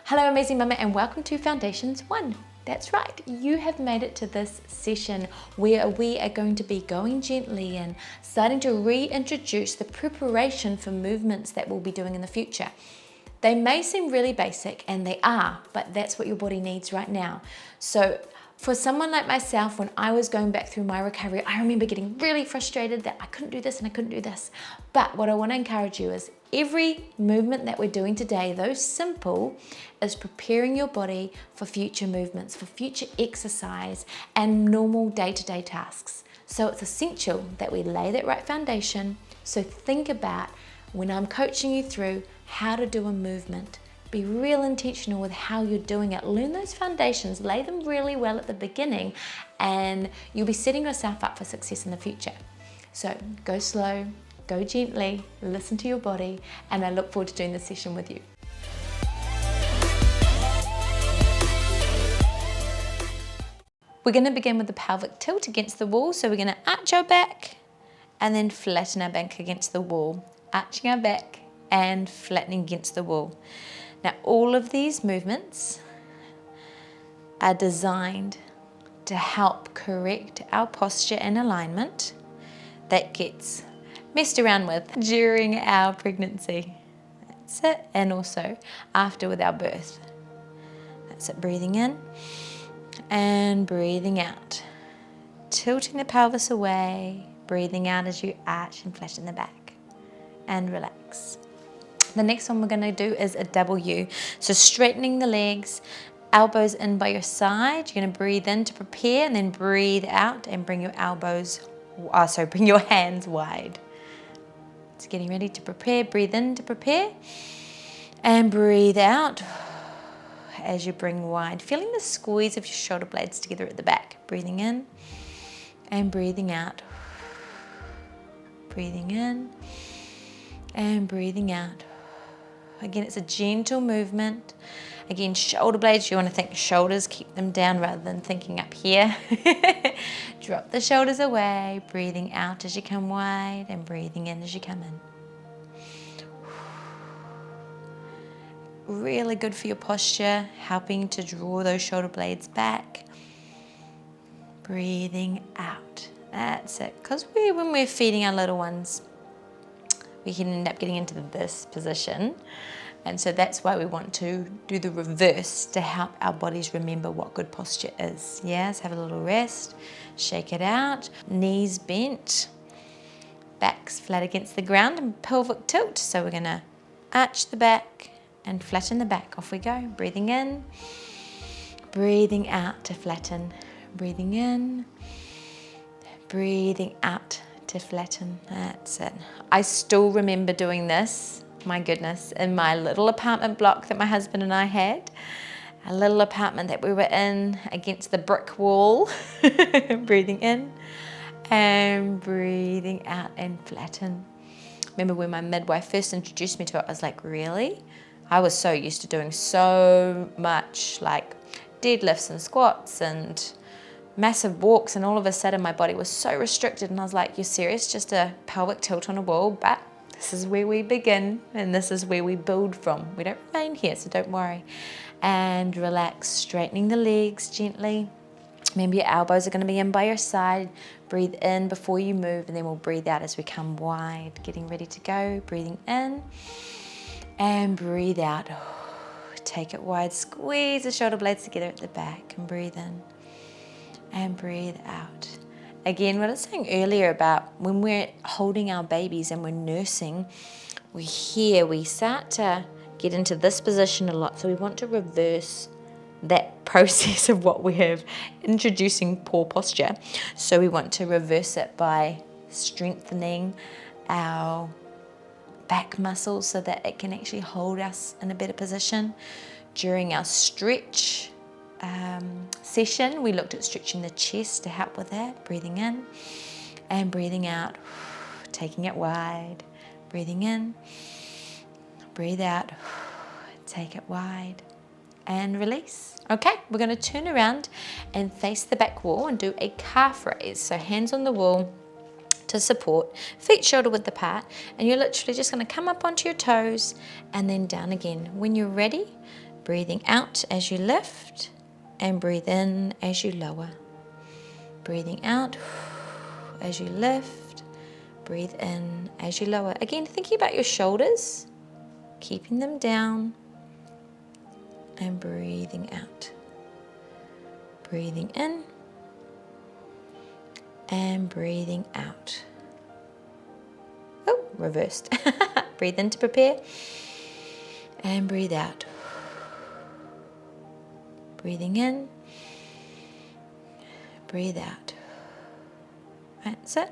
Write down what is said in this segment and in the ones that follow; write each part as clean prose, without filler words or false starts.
Hello amazing mama and welcome to Foundations 1. That's right, you have made it to this session where we are going to be going gently and starting to reintroduce the preparation for movements that we'll be doing in the future. They may seem really basic, and they are, but that's what your body needs right now. So for someone like myself, when I was going back through my recovery, I remember getting really frustrated that I couldn't do this and I couldn't do this. But what I want to encourage you is every movement that we're doing today, though simple, is preparing your body for future movements, for future exercise and normal day-to-day tasks. So it's essential that we lay that right foundation. So think about when I'm coaching you through how to do a movement. Be real intentional with how you're doing it. Learn those foundations, lay them really well at the beginning, and you'll be setting yourself up for success in the future. So go slow, go gently, listen to your body, and I look forward to doing this session with you. We're going to begin with the pelvic tilt against the wall. So we're going to arch our back and then flatten our back against the wall. Arching our back and flattening against the wall. Now all of these movements are designed to help correct our posture and alignment that gets messed around with during our pregnancy. That's it. And also after with our birth. That's it. Breathing in and breathing out. Tilting the pelvis away, breathing out as you arch and flatten the back and relax. The next one we're going to do is a W. So straightening the legs, elbows in by your side. You're going to breathe in to prepare and then breathe out and bring your bring your hands wide. It's getting ready to prepare. Breathe in to prepare and breathe out as you bring wide. Feeling the squeeze of your shoulder blades together at the back. Breathing in and breathing out. Breathing in and breathing out. Again, it's a gentle movement. Again, shoulder blades, you want to think shoulders, keep them down rather than thinking up here. Drop the shoulders away, breathing out as you come wide and breathing in as you come in. Really good for your posture, helping to draw those shoulder blades back. Breathing out. That's it. Because when we're feeding our little ones, we can end up getting into this position. And so that's why we want to do the reverse to help our bodies remember what good posture is. Yes, have a little rest, shake it out, knees bent, backs flat against the ground and pelvic tilt. So we're gonna arch the back and flatten the back. Off we go, breathing in, breathing out to flatten, breathing in, breathing out to flatten. That's it. I still remember doing this, my goodness, in my little apartment block that my husband and I had. A little apartment that we were in against the brick wall. Breathing in and breathing out and flatten. Remember when my midwife first introduced me to it, I was like, really? I was so used to doing so much like deadlifts and squats and massive walks, and all of a sudden my body was so restricted and I was like, you're serious? Just a pelvic tilt on a wall? But this is where we begin and this is where we build from. We don't remain here, so don't worry. And relax, straightening the legs gently. Remember your elbows are going to be in by your side. Breathe in before you move and then we'll breathe out as we come wide. Getting ready to go. Breathing in and breathe out. Take it wide, squeeze the shoulder blades together at the back and breathe in. And breathe out. Again, what I was saying earlier about when we're holding our babies and we're nursing, we start to get into this position a lot. So we want to reverse that process of what we have introducing poor posture. So we want to reverse it by strengthening our back muscles so that it can actually hold us in a better position. During our stretch session, we looked at stretching the chest to help with that. Breathing in and breathing out, taking it wide. Breathing in, breathe out, take it wide and release. Okay, we're going to turn around and face the back wall and do a calf raise. So hands on the wall to support, feet shoulder width apart, and you're literally just going to come up onto your toes and then down again. When you're ready, Breathing out as you lift and breathe in as you lower. Breathing out as you lift, breathe in as you lower. Again, thinking about your shoulders, keeping them down and breathing out. Breathing in and breathing out. Oh, reversed. Breathe in to prepare and breathe out. Breathing in, breathe out. That's it.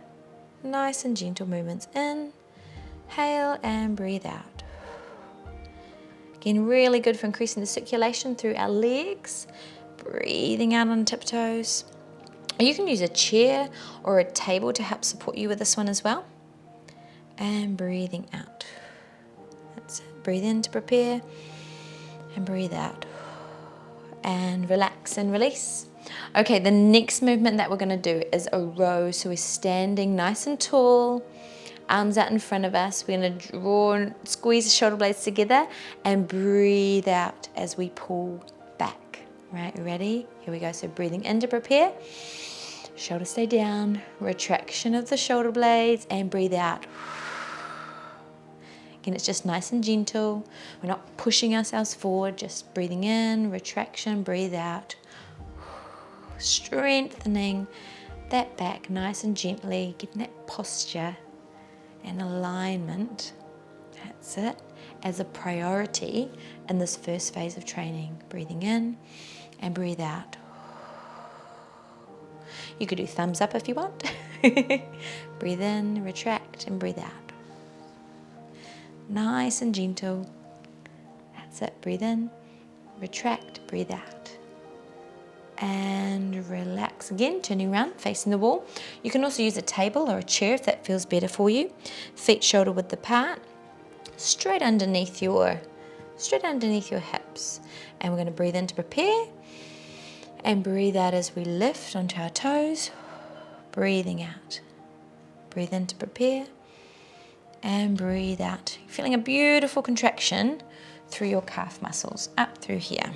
Nice and gentle movements. Inhale and breathe out. Again, really good for increasing the circulation through our legs. Breathing out on tiptoes. You can use a chair or a table to help support you with this one as well. And breathing out. That's it. Breathe in to prepare and breathe out. And relax and release. Okay, the next movement that we're going to do is a row. So we're standing nice and tall, arms out in front of us. We're going to draw and squeeze the shoulder blades together and breathe out as we pull back. Right, ready? Here we go. So breathing in to prepare. Shoulders stay down. Retraction of the shoulder blades and breathe out. Again, it's just nice and gentle. We're not pushing ourselves forward, just breathing in, retraction, breathe out. Strengthening that back nice and gently, getting that posture and alignment. That's it. As a priority in this first phase of training. Breathing in and breathe out. You could do thumbs up if you want. Breathe in, retract, and breathe out. Nice and gentle. That's it. Breathe in, retract, breathe out. And relax again, turning around, facing the wall. You can also use a table or a chair if that feels better for you. Feet shoulder width apart, straight underneath your hips. And we're going to breathe in to prepare and breathe out as we lift onto our toes. Breathing out. Breathe in to prepare and breathe out. Feeling a beautiful contraction through your calf muscles, up through here.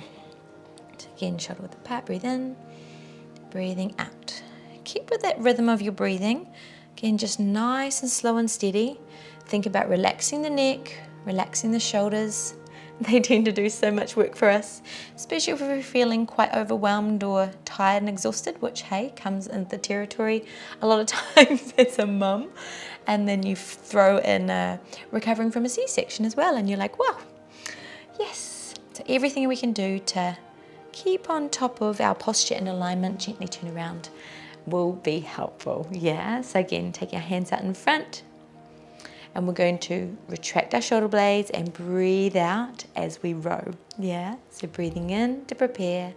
So again, shoulder width apart, breathe in, breathing out. Keep with that rhythm of your breathing. Again, just nice and slow and steady. Think about relaxing the neck, relaxing the shoulders. They tend to do so much work for us, especially if we're feeling quite overwhelmed or tired and exhausted, which, hey, comes in the territory a lot of times as a mum. And then you throw in recovering from a C-section as well, and you're like, wow, yes. So everything we can do to keep on top of our posture and alignment, gently turn around, will be helpful. Yeah, so again, take our hands out in front, and we're going to retract our shoulder blades and breathe out as we row. Yeah, so breathing in to prepare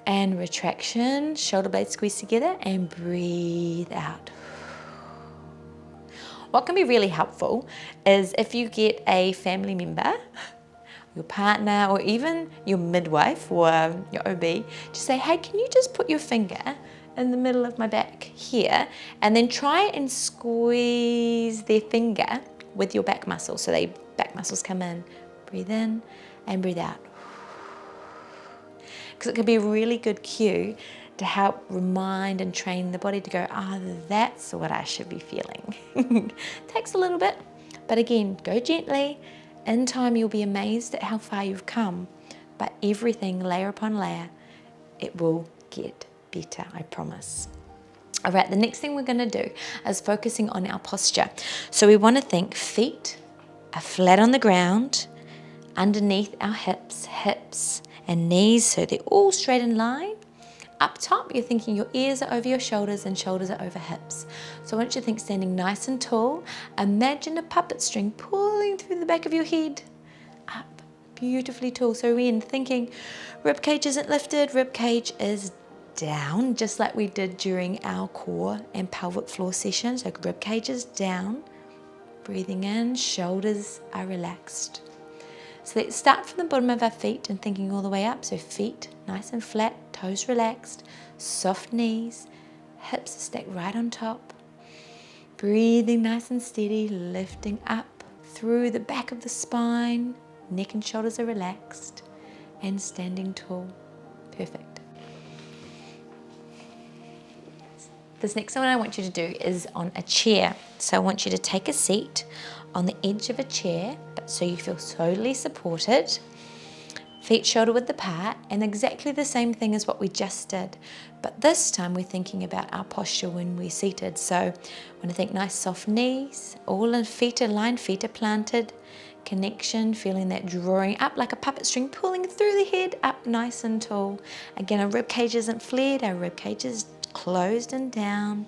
and retraction, shoulder blades squeeze together and breathe out. What can be really helpful is if you get a family member, your partner, or even your midwife or your OB, just say, hey, can you just put your finger in the middle of my back here, and then try and squeeze their finger with your back muscles. So they back muscles come in, breathe in and breathe out. Because it can be a really good cue to help remind and train the body to go, that's what I should be feeling. Takes a little bit, but again, go gently. In time, you'll be amazed at how far you've come. But everything, layer upon layer, it will get better, I promise. All right, the next thing we're going to do is focusing on our posture. So we want to think feet are flat on the ground, underneath our hips and knees, so they're all straight in line. Up top, you're thinking your ears are over your shoulders and shoulders are over hips. So I want you to think standing nice and tall. Imagine a puppet string pulling through the back of your head. Up, beautifully tall. So we're in thinking rib cage isn't lifted, rib cage is down, just like we did during our core and pelvic floor session. So rib cage is down. Breathing in, shoulders are relaxed. So let's start from the bottom of our feet and thinking all the way up. So feet nice and flat, toes relaxed, soft knees, hips stacked right on top. Breathing nice and steady, lifting up through the back of the spine, neck and shoulders are relaxed. and standing tall. Perfect. This next one I want you to do is on a chair. So I want you to take a seat on the edge of a chair, but so you feel totally supported. Feet shoulder width apart, and exactly the same thing as what we just did. But this time we're thinking about our posture when we're seated. So I want to think nice soft knees, all in feet aligned, feet are planted. Connection, feeling that drawing up like a puppet string, pulling through the head, up nice and tall. Again, our rib cage isn't flared, our rib cage is closed and down.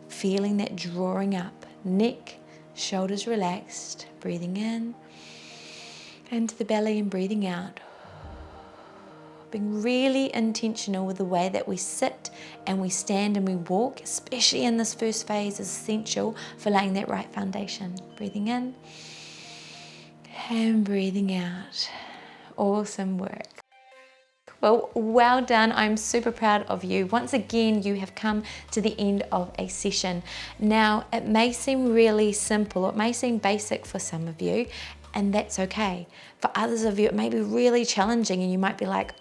Feeling that drawing up. Neck, shoulders relaxed, breathing in into the belly and breathing out. Being really intentional with the way that we sit and we stand and we walk, especially in this first phase, is essential for laying that right foundation. Breathing in and breathing out. Awesome work. Well done. I'm super proud of you. Once again, you have come to the end of a session. Now, it may seem really simple, it may seem basic for some of you, and that's okay. For others of you, it may be really challenging and you might be like,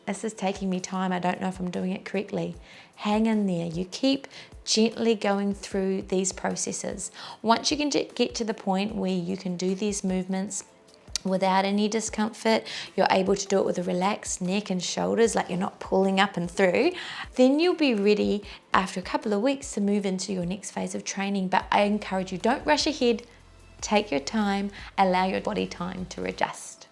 this is taking me time, I don't know if I'm doing it correctly. Hang in there. You keep gently going through these processes. Once you can get to the point where you can do these movements without any discomfort, you're able to do it with a relaxed neck and shoulders, like you're not pulling up and through, then you'll be ready after a couple of weeks to move into your next phase of training. But I encourage you, don't rush ahead, take your time, allow your body time to adjust.